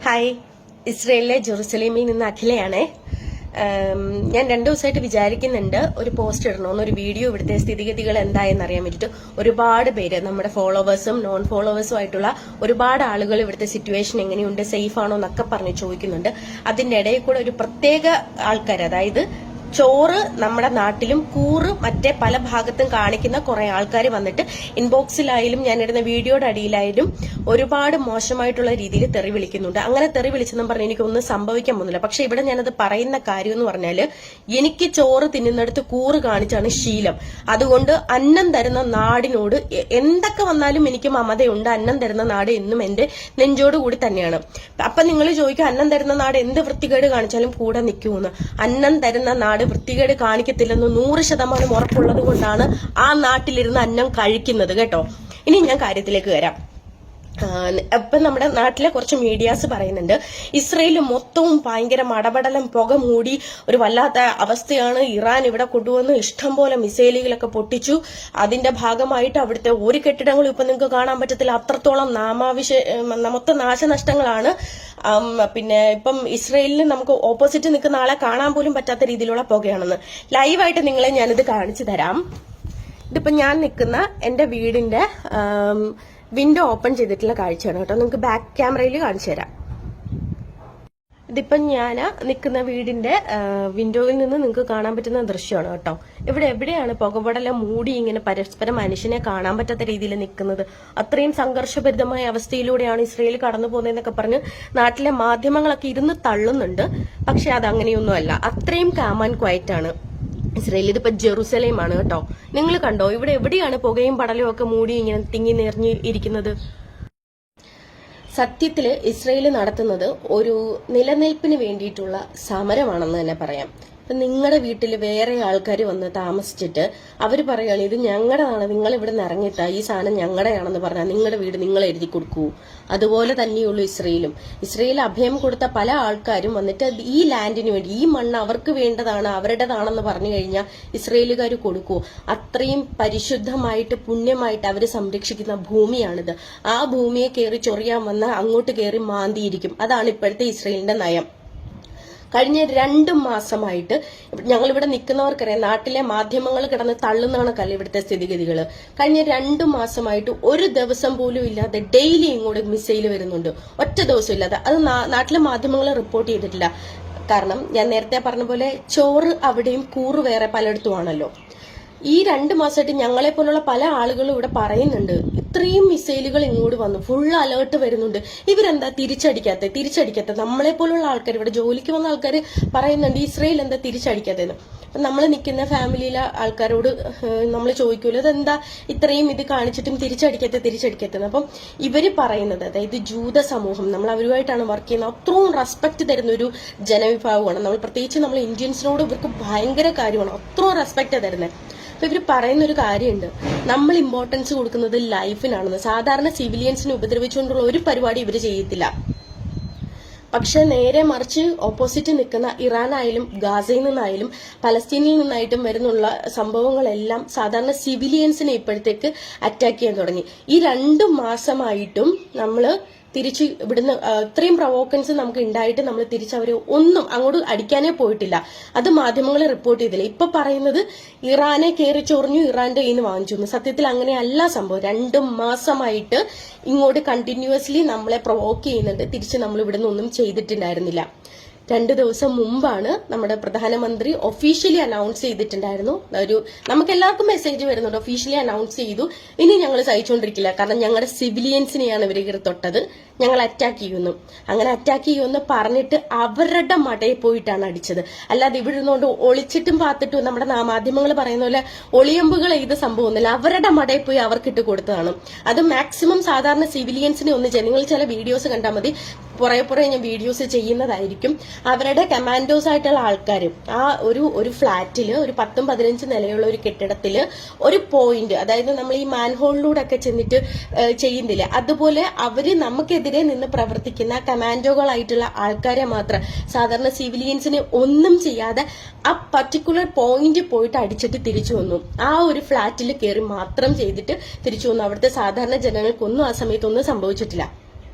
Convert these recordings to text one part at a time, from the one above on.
Hi, ഇസ്രയേലിലെ ജെറുസലേമിൽ നിന്ന് അഖിലയാണേ. ഞാൻ 2 ദിവസമായിട്ട് വിചാരിക്കുന്നുണ്ട് ഒരു പോസ്റ്റ് ഇടണമെന്ന്, ഒരു വീഡിയോ ഇവിടുത്തെ സ്ഥിതിഗതികൾ എന്തായെന്ന് അറിയാൻ വേണ്ടിയിട്ട്. ഒരുപാട് പേര്, നമ്മുടെ ഫോളോവേഴ്സും നോൺ ഫോളോവേഴ്സും ആയിട്ടുള്ള ഒരുപാട് ആളുകൾ ഇവിടുത്തെ സിറ്റുവേഷൻ എങ്ങനെയുണ്ട്, സേഫ് ആണോ എന്നൊക്കെ പറഞ്ഞ് ചോദിക്കുന്നുണ്ട്. അതിന്റെ ഇടയിൽ കൂടെ ഒരു പ്രത്യേക ആൾക്കാർ, അതായത് ചോറ് നമ്മുടെ നാട്ടിലും കൂറ് മറ്റേ പല ഭാഗത്തും കാണിക്കുന്ന കുറെ ആൾക്കാർ വന്നിട്ട് ഇൻബോക്സിലായാലും ഞാനിടുന്ന വീഡിയോയുടെ അടിയിലായാലും ഒരുപാട് മോശമായിട്ടുള്ള രീതിയിൽ തെറി വിളിക്കുന്നുണ്ട്. അങ്ങനെ തെറി വിളിച്ചെന്നും പറഞ്ഞ് എനിക്കൊന്നും സംഭവിക്കാൻ പോകുന്നില്ല. പക്ഷെ ഇവിടെ ഞാനത് പറയുന്ന കാര്യം എന്ന് പറഞ്ഞാല്, എനിക്ക് ചോറ് തിന്നുന്നിടത്ത് കൂറ് കാണിച്ചാണ് ശീലം. അതുകൊണ്ട് അന്നം തരുന്ന നാടിനോട് എന്തൊക്കെ വന്നാലും എനിക്ക് മമതയുണ്ട്. അന്നം തരുന്ന നാട് എന്നും എന്റെ നെഞ്ചോട് കൂടി തന്നെയാണ്. അപ്പൊ നിങ്ങൾ ചോദിക്കും, അന്നം തരുന്ന നാട് എന്ത് വൃത്തികേട് കാണിച്ചാലും കൂടെ നിൽക്കുമെന്ന്. അന്നം തരുന്ന നാട് വൃത്തികേട് കാണിക്കത്തില്ലെന്ന് 100% ഉറപ്പുള്ളത് കൊണ്ടാണ് ആ നാട്ടിലിരുന്ന് അന്നം കഴിക്കുന്നത് കേട്ടോ. ഇനി ഞാൻ കാര്യത്തിലേക്ക് വരാം. ഇപ്പൊ നമ്മുടെ നാട്ടിലെ കുറച്ച് മീഡിയാസ് പറയുന്നുണ്ട്, ഇസ്രയേൽ മൊത്തവും ഭയങ്കര മടപടലം പുക മൂടി ഒരു വല്ലാത്ത അവസ്ഥയാണ്. ഇറാൻ ഇവിടെ കൊണ്ടുവന്ന് ഇഷ്ടം പോലെ മിസൈലുകളൊക്കെ പൊട്ടിച്ചു. അതിന്റെ ഭാഗമായിട്ട് അവിടുത്തെ ഒരു കെട്ടിടങ്ങളും ഇപ്പൊ നിങ്ങൾക്ക് കാണാൻ പറ്റത്തില്ല. അത്രത്തോളം മൊത്തം നാശനഷ്ടങ്ങളാണ്. പിന്നെ ഇപ്പം ഇസ്രയേലിന് നമുക്ക് ഓപ്പോസിറ്റ് നിൽക്കുന്ന ആളെ കാണാൻ പോലും പറ്റാത്ത രീതിയിലുള്ള പുകയാണെന്ന്. ലൈവായിട്ട് നിങ്ങളെ ഞാനിത് കാണിച്ചു തരാം. ഇതിപ്പോ ഞാൻ നിൽക്കുന്ന എന്റെ വീടിന്റെ വിൻഡോ ഓപ്പൺ ചെയ്തിട്ടുള്ള കാഴ്ചയാണ് കേട്ടോ. നിങ്ങൾക്ക് ബാക്ക് ക്യാമറയിൽ കാണിച്ചു തരാം. ഇതിപ്പം ഞാൻ നിൽക്കുന്ന വീടിന്റെ വിൻഡോയിൽ നിന്ന് നിങ്ങൾക്ക് കാണാൻ പറ്റുന്ന ദൃശ്യമാണ് കേട്ടോ. ഇവിടെ എവിടെയാണ് പുകപടലം മൂടി ഇങ്ങനെ പരസ്പരം മനുഷ്യനെ കാണാൻ പറ്റാത്ത രീതിയിൽ നിൽക്കുന്നത്? അത്രയും സംഘർഷഭരിതമായ അവസ്ഥയിലൂടെയാണ് ഇസ്രയേൽ കടന്നു പോകുന്നതെന്നൊക്കെ പറഞ്ഞ് നാട്ടിലെ മാധ്യമങ്ങളൊക്കെ ഇരുന്ന് തള്ളുന്നുണ്ട്. പക്ഷെ അത് അങ്ങനെയൊന്നുമല്ല. അത്രയും കാം ആൻഡ് ക്വയറ്റ് ആണ് ഇസ്രയേൽ. ഇതിപ്പോ ജെറുസലേമാണ് കേട്ടോ. നിങ്ങൾ കണ്ടോ ഇവിടെ എവിടെയാണ് പുകയും പടലും ഒക്കെ മൂടി ഇങ്ങനെ തിങ്ങി നിറഞ്ഞ് ഇരിക്കുന്നത്? സത്യത്തില് ഇസ്രയേൽ നടത്തുന്നത് ഒരു നിലനിൽപ്പിന് വേണ്ടിയിട്ടുള്ള സമരമാണെന്ന് തന്നെ പറയാം. ഇപ്പൊ നിങ്ങളുടെ വീട്ടിൽ വേറെ ആൾക്കാർ വന്ന് താമസിച്ചിട്ട് അവർ പറയുകയാണ്, ഇത് ഞങ്ങളുടെതാണ്, നിങ്ങൾ ഇവിടെ നിന്ന് ഇറങ്ങിത്താ, ഈ സാധനം ഞങ്ങളുടെയാണെന്ന് പറഞ്ഞാൽ നിങ്ങളുടെ വീട് നിങ്ങൾ എഴുതി കൊടുക്കൂ. അതുപോലെ തന്നെയുള്ളൂ ഇസ്രയേലും. ഇസ്രയേൽ അഭയം കൊടുത്ത പല ആൾക്കാരും വന്നിട്ട് ഈ ലാൻഡിന് വേണ്ടി, ഈ മണ്ണ് അവർക്ക് വേണ്ടതാണ്, അവരുടേതാണെന്ന് പറഞ്ഞു കഴിഞ്ഞാൽ ഇസ്രയേലുകാർ കൊടുക്കൂ. അത്രയും പരിശുദ്ധമായിട്ട് പുണ്യമായിട്ട് അവർ സംരക്ഷിക്കുന്ന ഭൂമിയാണിത്. ആ ഭൂമിയെ കയറി ചൊറിയാൻ വന്ന അങ്ങോട്ട് കയറി മാന്തിയിരിക്കും. അതാണ് ഇപ്പോഴത്തെ ഇസ്രയേലിന്റെ നയം. കഴിഞ്ഞ 2 മാസമായിട്ട് ഞങ്ങളിവിടെ നിൽക്കുന്നവർക്കറിയാം, നാട്ടിലെ മാധ്യമങ്ങൾ കിടന്ന് തള്ളുന്ന കണക്കല്ല ഇവിടുത്തെ സ്ഥിതിഗതികൾ. കഴിഞ്ഞ 2 മാസമായിട്ട് ഒരു ദിവസം പോലും ഇല്ലാതെ ഡെയിലി ഇങ്ങോട്ട് മിസൈൽ വരുന്നുണ്ട്. ഒറ്റ ദിവസം ഇല്ലാതെ. അത് നാട്ടിലെ മാധ്യമങ്ങൾ റിപ്പോർട്ട് ചെയ്തിട്ടില്ല. കാരണം ഞാൻ നേരത്തെ പറഞ്ഞ പോലെ ചോറ് അവിടെയും കൂറ് വേറെ പലയിടത്തുമാണല്ലോ. ഈ 2 മാസമായിട്ട് ഞങ്ങളെ പോലുള്ള പല ആളുകളും ഇവിടെ പറയുന്നുണ്ട്, ഇത്രയും മിസൈലുകൾ ഇങ്ങോട്ട് വന്നു, ഫുൾ അലേർട്ട് വരുന്നുണ്ട്, ഇവരെന്താ തിരിച്ചടിക്കാത്ത നമ്മളെ പോലുള്ള ആൾക്കാർ, ഇവിടെ ജോലിക്ക് വന്ന ആൾക്കാർ പറയുന്നുണ്ട്, ഇസ്രയേൽ എന്താ തിരിച്ചടിക്കാത്തതെന്ന്. അപ്പൊ നമ്മൾ നിൽക്കുന്ന ഫാമിലിയിലെ ആൾക്കാരോട് നമ്മൾ ചോദിക്കൂല്ലോ, അതെന്താ ഇത്രയും ഇത് കാണിച്ചിട്ടും തിരിച്ചടിക്കാത്തതെന്ന്. അപ്പം ഇവര് പറയുന്നത്, അതായത് ജൂത സമൂഹം, നമ്മൾ അവരുമായിട്ടാണ് വർക്ക് ചെയ്യുന്നത്, അത്രയും റെസ്പെക്ട് തരുന്ന ഒരു ജനവിഭാഗമാണ് നമ്മൾ. പ്രത്യേകിച്ച് നമ്മൾ ഇന്ത്യൻസിനോട് ഇവർക്ക് ഭയങ്കര കാര്യമാണ്, അത്രയും റെസ്പെക്ട് തരുന്നത്. അപ്പൊ ഇവര് പറയുന്ന ഒരു കാര്യമുണ്ട്, നമ്മൾ ഇമ്പോർട്ടൻസ് കൊടുക്കുന്നത് ലൈഫിനാണെന്ന്. സാധാരണ സിവിലിയൻസിനെ ഉപദ്രവിച്ചുകൊണ്ടുള്ള ഒരു പരിപാടി ഇവര് ചെയ്യത്തില്ല. പക്ഷെ നേരെ മറിച്ച് ഓപ്പോസിറ്റ് നിൽക്കുന്ന ഇറാനായാലും ഗാസയിൽ നിന്നായാലും പലസ്തീനിൽ നിന്നായിട്ടും വരുന്നുള്ള സംഭവങ്ങളെല്ലാം സാധാരണ സിവിലിയൻസിനെ ഇപ്പോഴത്തേക്ക് അറ്റാക്ക് ചെയ്യാൻ തുടങ്ങി. ഈ 2 മാസമായിട്ടും നമ്മള് തിരിച്ച് ഇവിടുന്ന് ഇത്രയും പ്രൊവോക്കൻസ് നമുക്ക് ഉണ്ടായിട്ട് നമ്മൾ തിരിച്ചവരെ ഒന്നും അങ്ങോട്ട് അടിക്കാനേ പോയിട്ടില്ല. അത് മാധ്യമങ്ങൾ റിപ്പോർട്ട് ചെയ്തില്ല. ഇപ്പൊ പറയുന്നത് ഇറാനെ കയറി ചൊറിഞ്ഞു, ഇറാന്റെ കയ്യിൽ നിന്ന് വാങ്ങിച്ചു. സത്യത്തിൽ അങ്ങനെയല്ല സംഭവം. 2 മാസമായിട്ട് ഇങ്ങോട്ട് കണ്ടിന്യൂസ്ലി നമ്മളെ പ്രൊവോക്ക് ചെയ്യുന്നുണ്ട്. തിരിച്ച് നമ്മൾ ഇവിടുന്ന് ഒന്നും ചെയ്തിട്ടുണ്ടായിരുന്നില്ല. 2 ദിവസം മുമ്പാണ് നമ്മുടെ പ്രധാനമന്ത്രി ഒഫീഷ്യലി അനൗൺസ് ചെയ്തിട്ടുണ്ടായിരുന്നു. നമുക്ക് എല്ലാവർക്കും മെസ്സേജ് വരുന്നുണ്ട്, ഒഫീഷ്യലി അനൗൺസ് ചെയ്തു, ഇനി ഞങ്ങൾ സഹിച്ചുകൊണ്ടിരിക്കില്ല, കാരണം ഞങ്ങളുടെ സിവിലിയൻസിനെയാണ് ഇവർ കയറി തൊട്ടത്, ഞങ്ങൾ അറ്റാക്ക് ചെയ്യുന്നു. അങ്ങനെ അറ്റാക്ക് ചെയ്യുമെന്ന് പറഞ്ഞിട്ട് അവരുടെ മടയിൽ പോയിട്ടാണ് അടിച്ചത്. അല്ലാതെ ഇവിടെ ഇരുന്നുകൊണ്ട് ഒളിച്ചിട്ടും പാത്തിട്ടും നമ്മുടെ മാധ്യമങ്ങൾ പറയുന്ന പോലെ ഒളിയമ്പുകൾ ചെയ്ത സംഭവമൊന്നുമില്ല. അവരുടെ മടയിൽ പോയി അവർക്കിട്ട് കൊടുത്തതാണ്. അത് മാക്സിമം സാധാരണ സിവിലിയൻസിനെ ഒന്ന് നിങ്ങൾ ചില വീഡിയോസ് കണ്ടാൽ മതി, പുറകെ ഞാൻ വീഡിയോസ് ചെയ്യുന്നതായിരിക്കും. അവരുടെ കമാൻഡോസ് ആയിട്ടുള്ള ആൾക്കാർ ആ ഒരു ഫ്ലാറ്റില്, ഒരു 10-15 നിലയുള്ള ഒരു കെട്ടിടത്തില് ഒരു പോയിന്റ്, അതായത് നമ്മൾ ഈ മാൻഹോളിലൂടെ ഒക്കെ ചെന്നിട്ട് ചെയ്യുന്നില്ല, അതുപോലെ അവര് നമുക്കെതിരെ നിന്ന് പ്രവർത്തിക്കുന്ന കമാൻഡോകളായിട്ടുള്ള ആൾക്കാരെ മാത്രം, സാധാരണ സിവിലിയൻസിനെ ഒന്നും ചെയ്യാതെ ആ പർട്ടിക്കുലർ പോയിന്റ് പോയിട്ട് അടിച്ചിട്ട് തിരിച്ചു വന്നു. ആ ഒരു ഫ്ലാറ്റിൽ കയറി മാത്രം ചെയ്തിട്ട് തിരിച്ചു വന്നു. അവിടുത്തെ സാധാരണ ജനങ്ങൾക്കൊന്നും ആ സമയത്തൊന്നും സംഭവിച്ചിട്ടില്ല.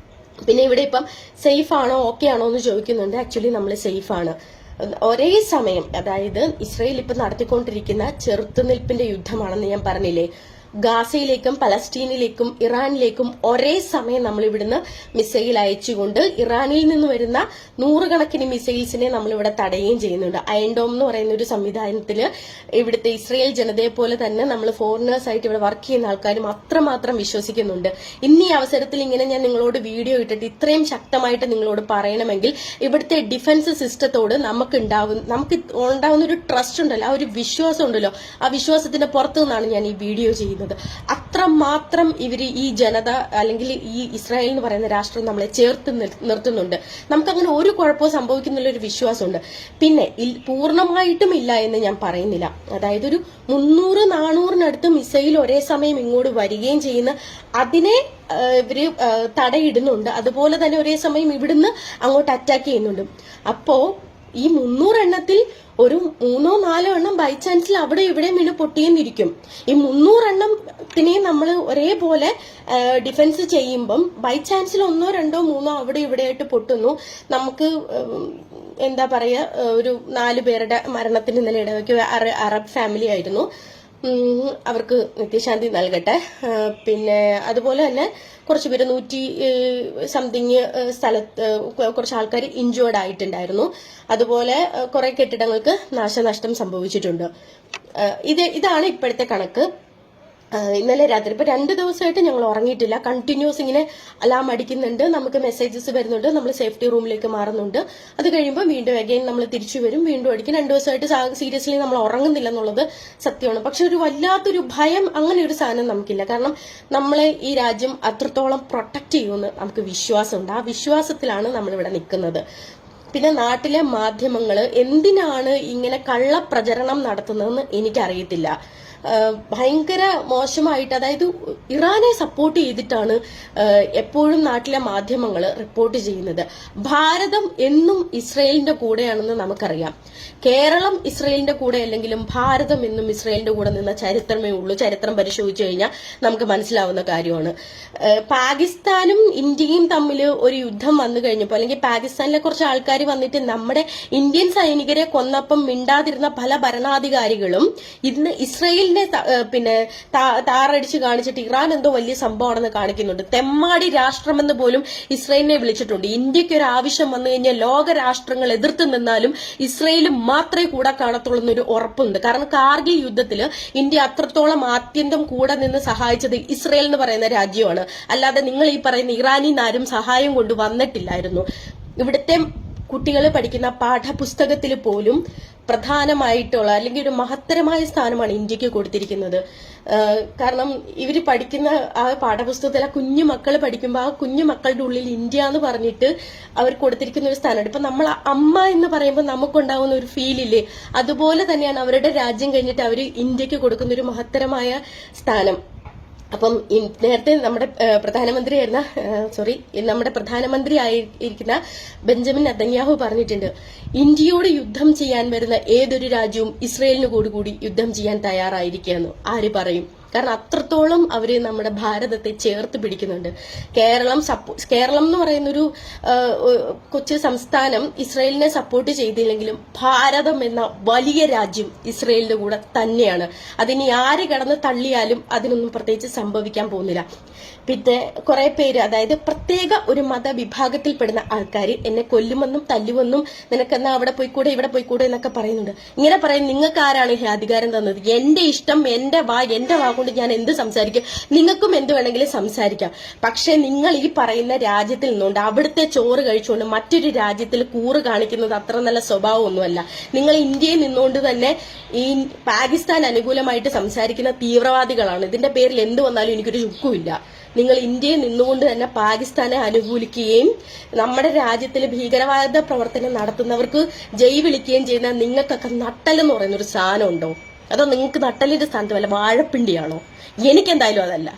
പിന്നെ ഇവിടെ ഇപ്പം സേഫ് ആണോ ഓക്കെ ആണോ എന്ന് ചോദിക്കുന്നുണ്ട്. ആക്ച്വലി നമ്മൾ സേഫ് ആണ്. ഒരേ സമയം, അതായത് ഇസ്രയേൽ ഇപ്പം നടത്തിക്കൊണ്ടിരിക്കുന്ന ചെറുത്തുനിൽപ്പിന്റെ യുദ്ധമാണെന്ന് ഞാൻ പറഞ്ഞില്ലേ, ഗാസയിലേക്കും പലസ്തീനിലേക്കും ഇറാനിലേക്കും ഒരേ സമയം നമ്മൾ ഇവിടുന്ന് മിസൈൽ അയച്ചുകൊണ്ട് ഇറാനിൽ നിന്ന് വരുന്ന നൂറുകണക്കിന് മിസൈൽസിനെ നമ്മൾ ഇവിടെ തടയുകയും ചെയ്യുന്നുണ്ട്. അയൺഡോം എന്ന് പറയുന്ന ഒരു സംവിധാനത്തില് ഇവിടുത്തെ ഇസ്രയേൽ ജനതയെ പോലെ തന്നെ നമ്മൾ ഫോറിനേഴ്സ് ആയിട്ട് ഇവിടെ വർക്ക് ചെയ്യുന്ന ആൾക്കാരും അത്രമാത്രം വിശ്വസിക്കുന്നുണ്ട്. ഇന്ന് ഈ അവസരത്തിൽ ഇങ്ങനെ ഞാൻ നിങ്ങളോട് വീഡിയോ ഇട്ടിട്ട് ഇത്രയും ശക്തമായിട്ട് നിങ്ങളോട് പറയണമെങ്കിൽ ഇവിടുത്തെ ഡിഫൻസ് സിസ്റ്റത്തോട് നമുക്ക് ഉണ്ടാവുന്ന ഒരു ട്രസ്റ്റ് ഉണ്ടല്ലോ, ആ ഒരു വിശ്വാസം ഉണ്ടല്ലോ, ആ വിശ്വാസത്തിന്റെ പുറത്തു നിന്നാണ് ഞാൻ ഈ വീഡിയോ ചെയ്യുന്നത്. അത്രമാത്രം ഇവര് ഈ ജനത അല്ലെങ്കിൽ ഈ ഇസ്രായേൽ എന്ന് പറയുന്ന രാഷ്ട്രം നമ്മളെ ചേർത്ത് നിർത്തുന്നുണ്ട്. നമുക്കങ്ങനെ ഒരു കുഴപ്പവും സംഭവിക്കുന്നുള്ള ഒരു വിശ്വാസമുണ്ട്. പിന്നെ പൂർണ്ണമായിട്ടും ഇല്ല എന്ന് ഞാൻ പറയുന്നില്ല. അതായത് ഒരു 300-400 മിസൈൽ ഒരേ സമയം ഇങ്ങോട്ട് വരികയും ചെയ്യുന്ന അതിനെ ഇവര് തടയിടുന്നുണ്ട്. അതുപോലെ തന്നെ ഒരേ സമയം ഇവിടുന്ന് അങ്ങോട്ട് അറ്റാക്ക് ചെയ്യുന്നുണ്ട്. അപ്പോ ഈ 300 എണ്ണത്തിൽ ഒരു 3-4 എണ്ണം ബൈ ചാൻസിൽ അവിടെ ഇവിടെ വീണ് പൊട്ടിയെന്നിരിക്കും. ഈ 300 എണ്ണത്തിനെയും നമ്മൾ ഒരേപോലെ ഡിഫൻസ് ചെയ്യുമ്പം ബൈ ചാൻസിൽ 1, 2, 3 അവിടെ ഇവിടെ ആയിട്ട് പൊട്ടുന്നു. നമുക്ക് എന്താ പറയാ, ഒരു 4 പേരുടെ മരണത്തിന് ഇന്നലെ ഇടവയ്ക്ക് അറബ് ഫാമിലി ആയിരുന്നു. അവർക്ക് നിത്യശാന്തി നൽകട്ടെ. പിന്നെ അതുപോലെ തന്നെ കുറച്ച് പേര് 100 സംതിങ് സ്ഥലത്ത് കുറച്ച് ആൾക്കാർ ഇഞ്ചേർഡ് ആയിട്ടുണ്ടായിരുന്നു. അതുപോലെ കുറെ കെട്ടിടങ്ങൾക്ക് നാശനഷ്ടം സംഭവിച്ചിട്ടുണ്ട്. ഇതാണ് ഇപ്പോഴത്തെ കണക്ക്. ഇന്നലെ രാത്രി ഇപ്പൊ 2 ദിവസമായിട്ട് ഞങ്ങൾ ഉറങ്ങിയിട്ടില്ല. കണ്ടിന്യൂസ് ഇങ്ങനെ അലാം അടിക്കുന്നുണ്ട്, നമുക്ക് മെസ്സേജസ് വരുന്നുണ്ട്, നമ്മൾ സേഫ്റ്റി റൂമിലേക്ക് മാറുന്നുണ്ട്. അത് കഴിയുമ്പോൾ വീണ്ടും അഗൈൻ നമ്മൾ തിരിച്ചു വരും, വീണ്ടും അടിക്കും. 2 ദിവസമായിട്ട് സീരിയസ്ലി നമ്മൾ ഉറങ്ങുന്നില്ല എന്നുള്ളത് സത്യമാണ്. പക്ഷെ ഒരു വല്ലാത്തൊരു ഭയം, അങ്ങനെ ഒരു സാധനം നമുക്കില്ല. കാരണം നമ്മളെ ഈ രാജ്യം അത്രത്തോളം പ്രൊട്ടക്ട് ചെയ്യുമെന്ന് നമുക്ക് വിശ്വാസമുണ്ട്. ആ വിശ്വാസത്തിലാണ് നമ്മളിവിടെ നിൽക്കുന്നത്. പിന്നെ നാട്ടിലെ മാധ്യമങ്ങൾ എന്തിനാണ് ഇങ്ങനെ കള്ളപ്രചരണം നടത്തുന്നതെന്ന് എനിക്കറിയത്തില്ല. ഭയങ്കര മോശമായിട്ട്, അതായത് ഇറാനെ സപ്പോർട്ട് ചെയ്തിട്ടാണ് എപ്പോഴും നാട്ടിലെ മാധ്യമങ്ങൾ റിപ്പോർട്ട് ചെയ്യുന്നത്. ഭാരതം എന്നും ഇസ്രയേലിന്റെ കൂടെയാണെന്ന് നമുക്കറിയാം. കേരളം ഇസ്രയേലിന്റെ കൂടെ അല്ലെങ്കിലും ഭാരതം എന്നും ഇസ്രയേലിന്റെ കൂടെ നിന്ന ചരിത്രമേ ഉള്ളൂ. ചരിത്രം പരിശോധിച്ചു കഴിഞ്ഞാൽ നമുക്ക് മനസ്സിലാവുന്ന കാര്യമാണ്. പാകിസ്ഥാനും ഇന്ത്യയും തമ്മിൽ ഒരു യുദ്ധം വന്നു കഴിഞ്ഞപ്പോൾ, അല്ലെങ്കിൽ പാകിസ്ഥാനിലെ കുറച്ച് ആൾക്കാർ വന്നിട്ട് നമ്മുടെ ഇന്ത്യൻ സൈനികരെ കൊന്നപ്പം മിണ്ടാതിരുന്ന പല ഭരണാധികാരികളും ഇന്ന് ഇസ്രയേലിനെ പിന്നെ താറടിച്ച് കാണിച്ചിട്ട് ഇറാൻ എന്തോ വലിയ സംഭവമാണെന്ന് കാണിക്കുന്നുണ്ട്. തെമ്മാടി രാഷ്ട്രമെന്ന് പോലും ഇസ്രയേലിനെ വിളിച്ചിട്ടുണ്ട്. ഇന്ത്യക്ക് ഒരു ആവശ്യം വന്നു കഴിഞ്ഞാൽ ലോക രാഷ്ട്രങ്ങൾ എതിർത്ത് നിന്നാലും ഇസ്രയേൽ മാത്രമേ കൂടെ കാണത്തുള്ളൂ എന്നൊരു ഉറപ്പുണ്ട്. കാരണം കാർഗിൽ യുദ്ധത്തില് ഇന്ത്യ അത്രത്തോളം ആത്യന്തം കൂടെ നിന്ന് സഹായിച്ചത് ഇസ്രയേൽ എന്ന് പറയുന്ന രാജ്യമാണ്. അല്ലാതെ നിങ്ങൾ ഈ പറയുന്ന ഇറാനിൽ നിന്ന് ആരും സഹായം കൊണ്ട് വന്നിട്ടില്ലായിരുന്നു. ഇവിടുത്തെ കുട്ടികൾ പഠിക്കുന്ന പാഠപുസ്തകത്തിൽ പോലും പ്രധാനമായിട്ടുള്ള അല്ലെങ്കിൽ ഒരു മഹത്തരമായ സ്ഥാനമാണ് ഇന്ത്യക്ക് കൊടുത്തിരിക്കുന്നത്. കാരണം ഇവർ പഠിക്കുന്ന ആ പാഠപുസ്തകത്തിൽ ആ കുഞ്ഞു മക്കൾ പഠിക്കുമ്പോൾ ആ കുഞ്ഞു മക്കളുടെ ഉള്ളിൽ ഇന്ത്യ എന്ന് പറഞ്ഞിട്ട് അവർ കൊടുത്തിരിക്കുന്ന ഒരു സ്ഥാനമാണ്. ഇപ്പൊ നമ്മൾ അമ്മ എന്ന് പറയുമ്പോൾ നമുക്കുണ്ടാവുന്ന ഒരു ഫീലില്ലേ, അതുപോലെ തന്നെയാണ് അവരുടെ രാജ്യം കഴിഞ്ഞിട്ട് അവർ ഇന്ത്യക്ക് കൊടുക്കുന്ന ഒരു മഹത്തരമായ സ്ഥാനം. അപ്പം നേരത്തെ നമ്മുടെ പ്രധാനമന്ത്രി ആയിരിക്കുന്ന ബെഞ്ചമിൻ നെതന്യാഹു പറഞ്ഞിട്ടുണ്ട്, ഇന്ത്യയോട് യുദ്ധം ചെയ്യാൻ വരുന്ന ഏതൊരു രാജ്യവും ഇസ്രയേലിന് കൂടി യുദ്ധം ചെയ്യാൻ തയ്യാറായിരിക്കുകയെന്ന് ആര് പറയും? കാരണം അത്രത്തോളം അവര് നമ്മുടെ ഭാരതത്തെ ചേർത്ത് പിടിക്കുന്നുണ്ട്. കേരളം എന്ന് പറയുന്നൊരു കൊച്ചു സംസ്ഥാനം ഇസ്രയേലിനെ സപ്പോർട്ട് ചെയ്തില്ലെങ്കിലും ഭാരതം എന്ന വലിയ രാജ്യം ഇസ്രയേലിന്റെ കൂടെ തന്നെയാണ്. അതിനി ആര് കടന്ന് തള്ളിയാലും അതിനൊന്നും പ്രത്യേകിച്ച് സംഭവിക്കാൻ പോകുന്നില്ല. പിന്നെ കുറെ പേര്, അതായത് പ്രത്യേക ഒരു മതവിഭാഗത്തിൽപ്പെടുന്ന ആൾക്കാർ എന്നെ കൊല്ലുമെന്നും തല്ലുമെന്നും നിനക്കെന്നാ അവിടെ പോയിക്കൂടെ ഇവിടെ പോയിക്കൂടെ എന്നൊക്കെ പറയുന്നുണ്ട്. ഇങ്ങനെ പറയും, നിങ്ങൾക്ക് ആരാണ് ഈ അധികാരം തന്നത്? എന്റെ ഇഷ്ടം, എന്റെ വാ കൊണ്ട് ഞാൻ എന്ത് സംസാരിക്കും, നിങ്ങൾക്കും എന്ത് വേണമെങ്കിലും സംസാരിക്കാം. പക്ഷെ നിങ്ങൾ ഈ പറയുന്ന രാജ്യത്തിൽ നിന്നുകൊണ്ട് അവിടുത്തെ ചോറ് കഴിച്ചുകൊണ്ട് മറ്റൊരു രാജ്യത്തിൽ കൂറ് കാണിക്കുന്നത് അത്ര നല്ല സ്വഭാവമൊന്നുമല്ല. നിങ്ങൾ ഇന്ത്യയിൽ നിന്നുകൊണ്ട് തന്നെ ഈ പാകിസ്ഥാൻ അനുകൂലമായിട്ട് സംസാരിക്കുന്ന തീവ്രവാദികളാണ്. ഇതിന്റെ പേരിൽ എന്ത് വന്നാലും എനിക്കൊരു ചുക്കുമില്ല. നിങ്ങൾ ഇന്ത്യയിൽ നിന്നുകൊണ്ട് തന്നെ പാകിസ്ഥാനെ അനുകൂലിക്കുകയും നമ്മുടെ രാജ്യത്തിൽ ഭീകരവാദ പ്രവർത്തനം നടത്തുന്നവർക്ക് ജയ് വിളിക്കുകയും ചെയ്യുന്ന നിങ്ങൾക്കൊക്കെ നട്ടലെന്ന് പറയുന്ന ഒരു സാധനം ഉണ്ടോ? അതോ നിങ്ങൾക്ക് നട്ടലിന്റെ സ്ഥാനത്ത് വല്ല വാഴപ്പിണ്ടിയാണോ? എനിക്കെന്തായാലും അതല്ല.